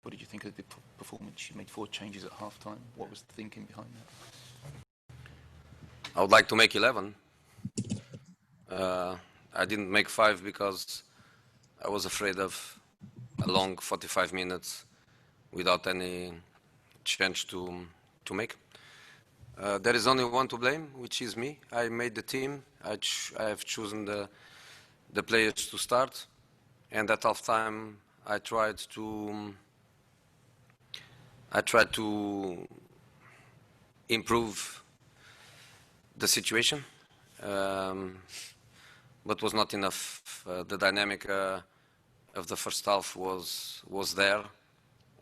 What did you think of the performance? You made 4 changes at half-time. What was the thinking behind that? I would like to make 11. I didn't make 5 because I was afraid of a long 45 minutes without any change to make. There is only one to blame, which is me. I made the team. I have chosen the players to start, and at halftime I tried to improve the situation, but was not enough. The dynamic of the first half was there.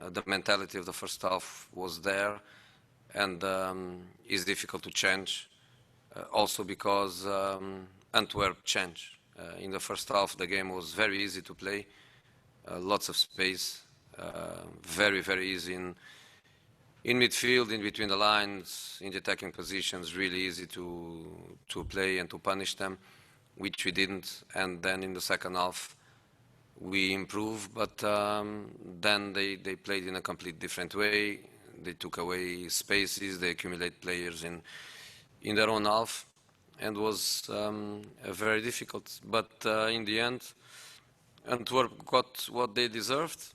The mentality of the first half was there, and is difficult to change. Also because Antwerp changed. In the first half, the game was very easy to play, lots of space, very, very easy in midfield, in between the lines, in the attacking positions, really easy to play and to punish them, which we didn't. And then in the second half, we improved, but then they played in a complete different way. They took away spaces, they accumulate players in their own half, and was very difficult. But in the end, Antwerp got what they deserved,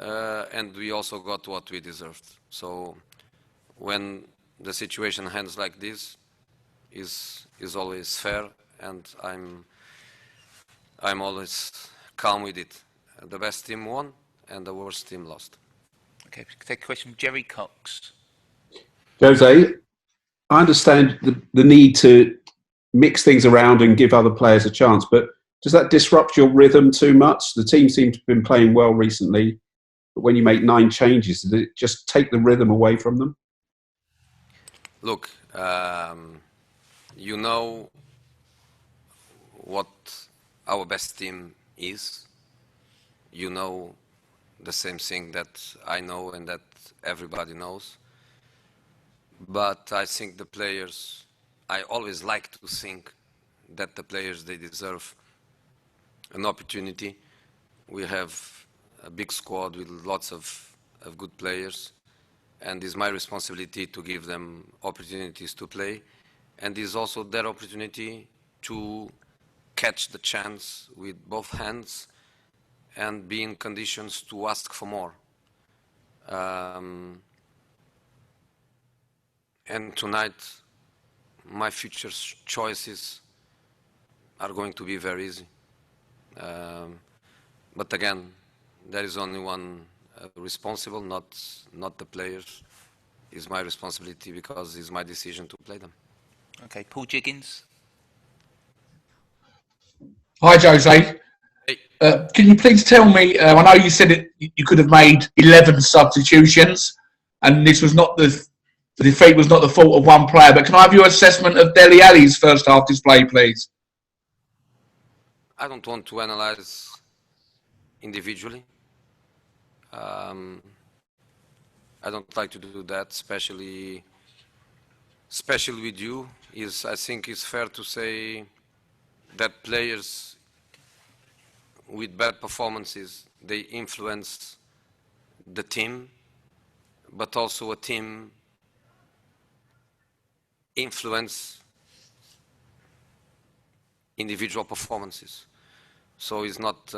and we also got what we deserved. So when the situation ends like this, is always fair, and I'm always calm with it. The best team won, and the worst team lost. Okay, take a question from Jerry Cox. Jose, I understand the need to mix things around and give other players a chance, but does that disrupt your rhythm too much? The team seems to have been playing well recently, but when you make 9 changes, does it just take the rhythm away from them? Look, you know what our best team is. You know the same thing that I know and that everybody knows. But I think the players, I always like to think that the players, they deserve an opportunity. We have a big squad with lots of good players, and it's my responsibility to give them opportunities to play, and it's also their opportunity to catch the chance with both hands and be in conditions to ask for more. And tonight, my future choices are going to be very easy. But again, there is only one responsible, not the players. It's my responsibility because it's my decision to play them. Okay, Paul Jiggins. Hi, Jose. Hey. Can you please tell me, I know you said you could have made 11 substitutions, and this was not the defeat was not the fault of one player, but can I have your assessment of Dele Alli's first half display, please? I don't want to analyze individually. I don't like to do that, especially with you. I think it's fair to say that players with bad performances, they influence the team, but also a team influence individual performances. So it's not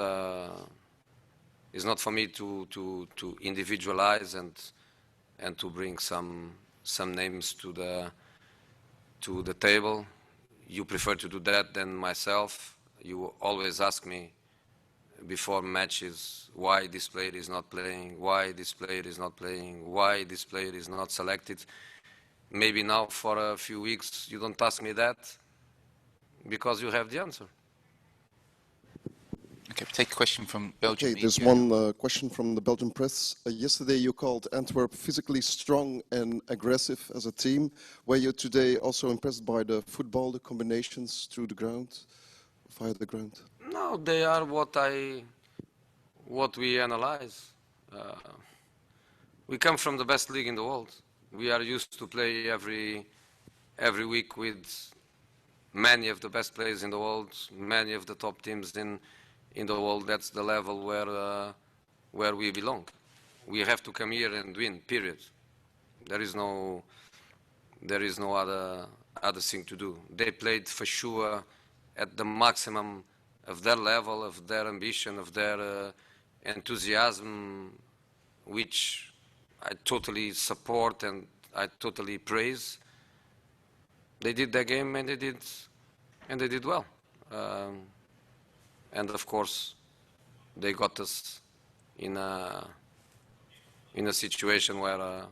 for me to individualize and to bring some names to the table. You prefer to do that than myself. You always ask me before matches why this player is not playing, why this player is not playing, why this player is not selected. Maybe now for a few weeks you don't ask me that because you have the answer. Okay, take a question from Belgium. Okay, there's one question from the Belgian press. Yesterday you called Antwerp physically strong and aggressive as a team. Were you today also impressed by the football, the combinations through the ground, via the ground? No, they are what we analyze. We come from the best league in the world. We are used to play every week with many of the best players in the world, many of the top teams in the world. That's the level where we belong. we have to come here and win, period. There is no other thing to do. They played for sure at the maximum of their level, of their ambition, of their enthusiasm, which I totally support and I totally praise. They did their game and they did well. And of course, they got us in a situation where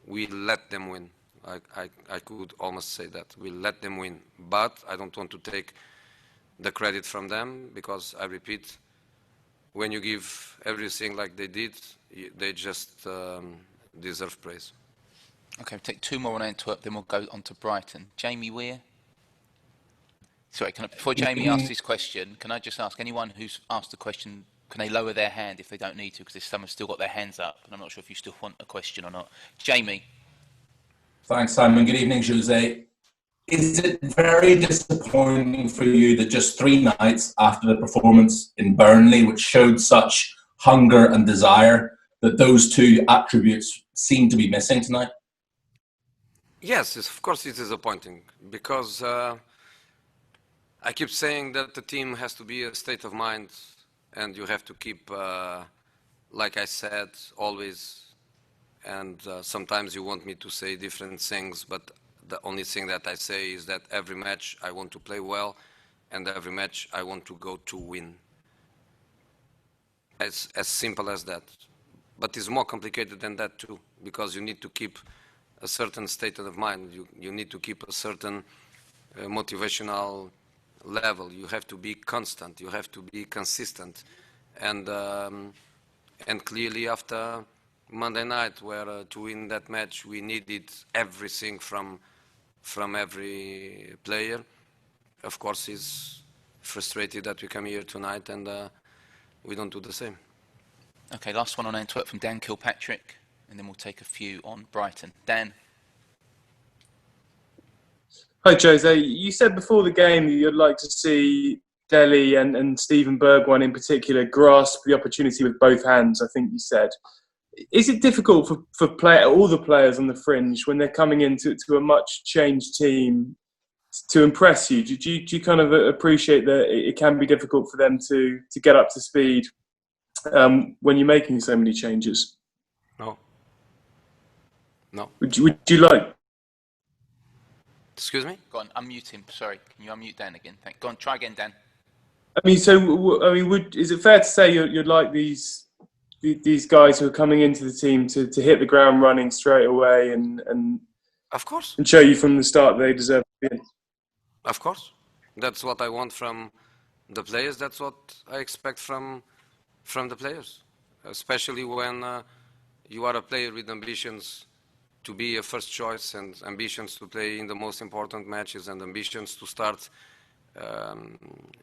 we let them win. I could almost say that. We let them win. But I don't want to take the credit from them because, I repeat, when you give everything like they did, they just deserve praise. Okay, we'll take two more on Antwerp, then we'll go on to Brighton. Jamie Weir. Sorry, before Jamie asks this question, can I just ask anyone who's asked a question, can they lower their hand if they don't need to? Because some have still got their hands up, and I'm not sure if you still want a question or not. Jamie. Thanks, Simon. Good evening, Jose. Is it very disappointing for you that just 3 nights after the performance in Burnley, which showed such hunger and desire, that those 2 attributes seem to be missing tonight? Yes, of course it's disappointing because I keep saying that the team has to be a state of mind and you have to keep, like I said, always, and sometimes you want me to say different things, but the only thing that I say is that every match I want to play well and every match I want to go to win. As simple as that. But it's more complicated than that too, because you need to keep a certain state of mind. You need to keep a certain motivational level. You have to be constant. You have to be consistent. And clearly after Monday night, where to win that match we needed everything from every player, of course he's frustrated that we come here tonight and we don't do the same. Okay, last one on Antwerp from Dan Kilpatrick, and then we'll take a few on Brighton. Dan. Hi, Jose. You said before the game that you'd like to see Dele and Steven Bergwijn in particular grasp the opportunity with both hands, I think you said. Is it difficult for all the players on the fringe when they're coming into a much changed team to impress you? Do you kind of appreciate that it can be difficult for them to get up to speed when you're making so many changes? No. Would you like? Excuse me? Go on, unmute him. Sorry, can you unmute Dan again? Go on, try again, Dan. Is it fair to say you'd like these guys who are coming into the team to hit the ground running straight away and of course, and show you from the start that they deserve to be in? Of course, that's what I want from the players. That's what I expect from the players, especially when you are a player with ambitions to be a first choice and ambitions to play in the most important matches and ambitions to start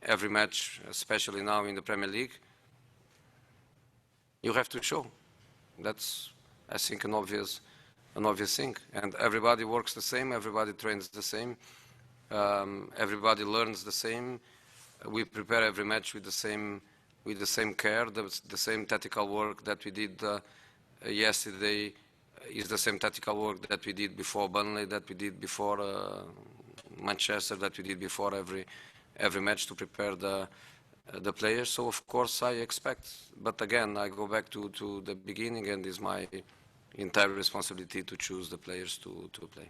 every match, especially now in the Premier League. You have to show. That's, I think, an obvious thing. And everybody works the same. Everybody trains the same. Everybody learns the same. We prepare every match with the same care. The same tactical work that we did yesterday is the same tactical work that we did before Burnley, that we did before Manchester, that we did before every match to prepare the players. So of course I expect, but again I go back to the beginning, and it's my entire responsibility to choose the players to play.